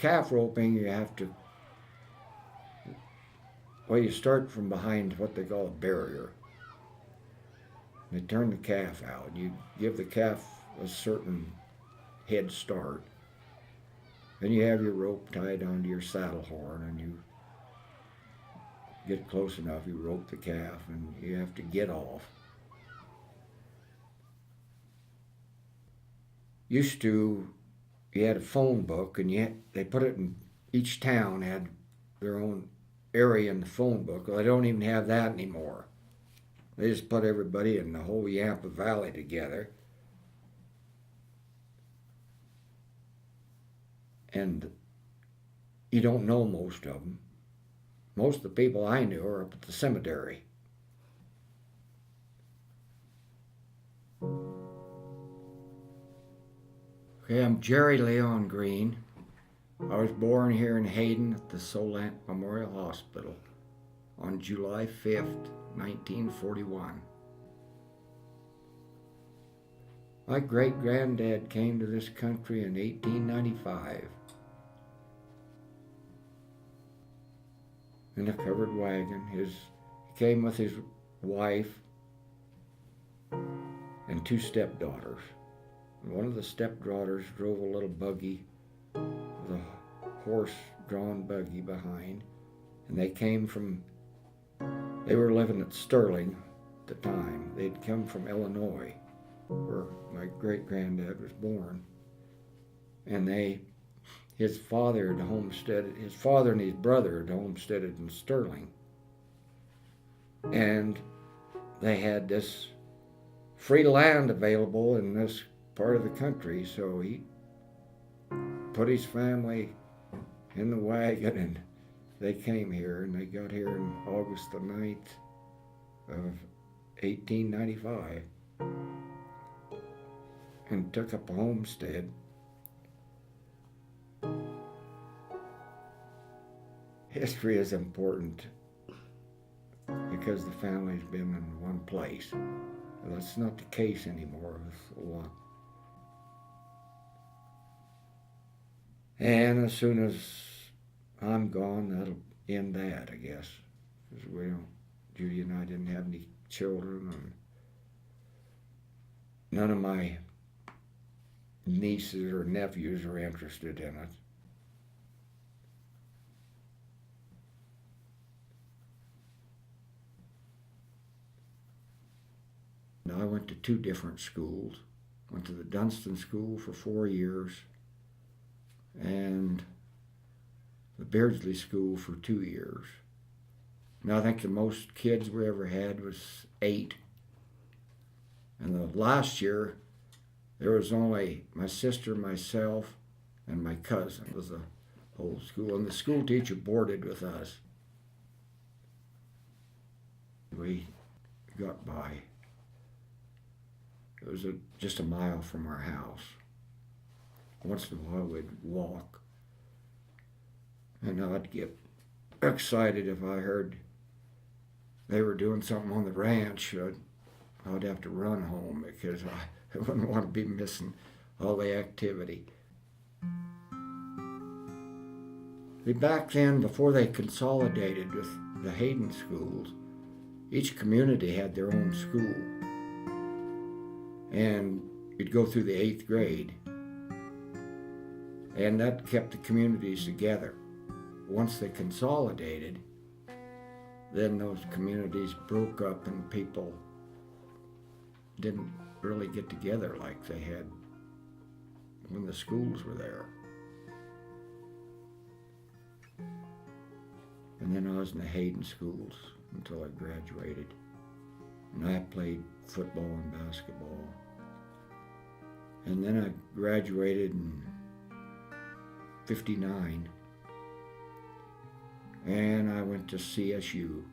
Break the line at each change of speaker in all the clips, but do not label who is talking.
calf roping, you have to, well, you start from behind what they call a barrier. They turn the calf out. You give the calf a certain head start. Then you have your rope tied onto your saddle horn, and you get close enough, you rope the calf, and you have to get off. Used to, you had a phone book, and they put it in, each town had their own area in the phone book. Well, they don't even have that anymore. They just put everybody in the whole Yampa Valley together. And you don't know most of them. Most of the people I knew are up at the cemetery. Okay, I'm Jerry Leon Green. I was born here in Hayden at the Solant Memorial Hospital on July 5th, 1941. My great-granddad came to this country in 1895 in a covered wagon. He came with his wife and two stepdaughters. One of the stepdaughters drove a little buggy with a horse-drawn buggy behind, and they were living at Sterling at the time. They'd come from Illinois, where my great-granddad was born. And his father and his brother had homesteaded in Sterling. And they had this free land available in this part of the country, so he put his family in the wagon and they came here, and they got here on August the 9th of 1895 and took up a homestead. History is important because the family's been in one place. That's not the case anymore with a lot. And as soon as I'm gone, that'll end that, I guess. Because Judy and I didn't have any children, and none of my nieces or nephews are interested in it. Now, I went to two different schools. Went to the Dunstan School for 4 years and the Beardsley School for 2 years. Now, I think the most kids we ever had was 8. And the last year, there was only my sister, myself, and my cousin. It was the whole school. And the school teacher boarded with us. We got by. It was just a mile from our house. Once in a while we'd walk. And I'd get excited if I heard they were doing something on the ranch. I'd have to run home because I wouldn't want to be missing all the activity. Back then, before they consolidated with the Hayden schools, each community had their own school. And you'd go through the 8th grade. And that kept the communities together. Once they consolidated, then those communities broke up and people didn't really get together like they had when the schools were there. And then I was in the Hayden schools until I graduated. And I played football and basketball. And then I graduated in 59. And I went to CSU.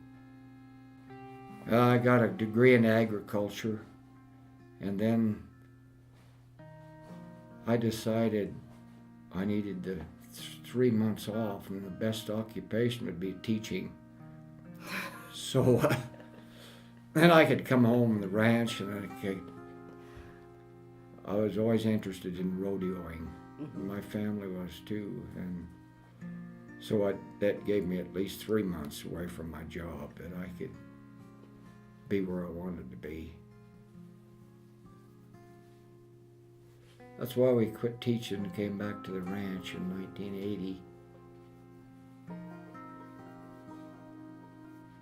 I got a degree in agriculture. And then I decided I needed the 3 months off, and the best occupation would be teaching. So then I could come home on the ranch, and I was always interested in rodeoing. My family was too, and So that gave me at least 3 months away from my job that I could be where I wanted to be. That's why we quit teaching and came back to the ranch in 1980.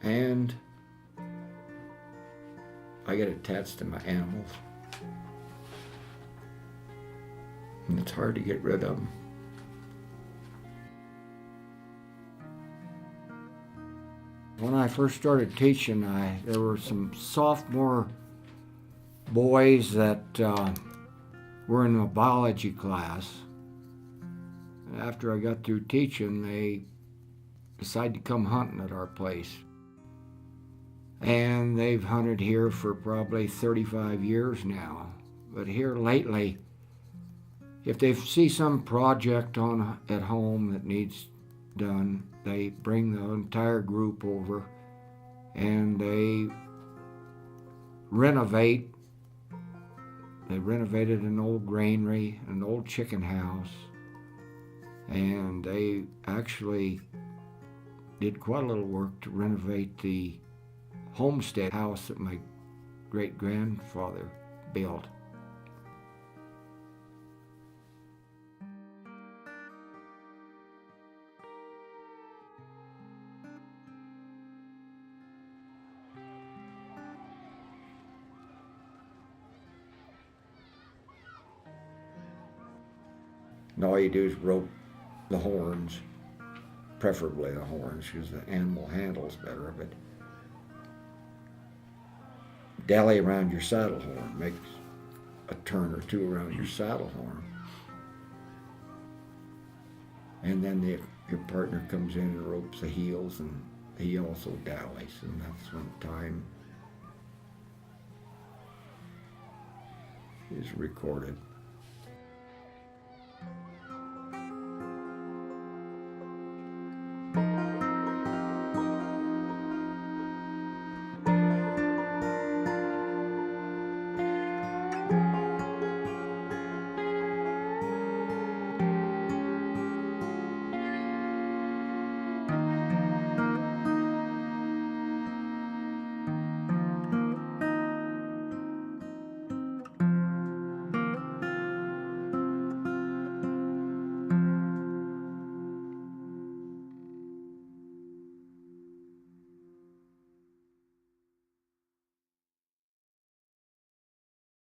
And I get attached to my animals. And it's hard to get rid of them. When I first started teaching, there were some sophomore boys that were in a biology class. And after I got through teaching, they decided to come hunting at our place. And they've hunted here for probably 35 years now. But here lately, if they see some project at home that needs done, they bring the entire group over and they renovate. They renovated an old granary, an old chicken house, and they actually did quite a little work to renovate the homestead house that my great-grandfather built. And all you do is rope the horns, preferably the horns, because the animal handles better, but dally around your saddle horn, make a turn or two around your saddle horn. And then your partner comes in and ropes the heels, and he also dallies, and that's when time is recorded.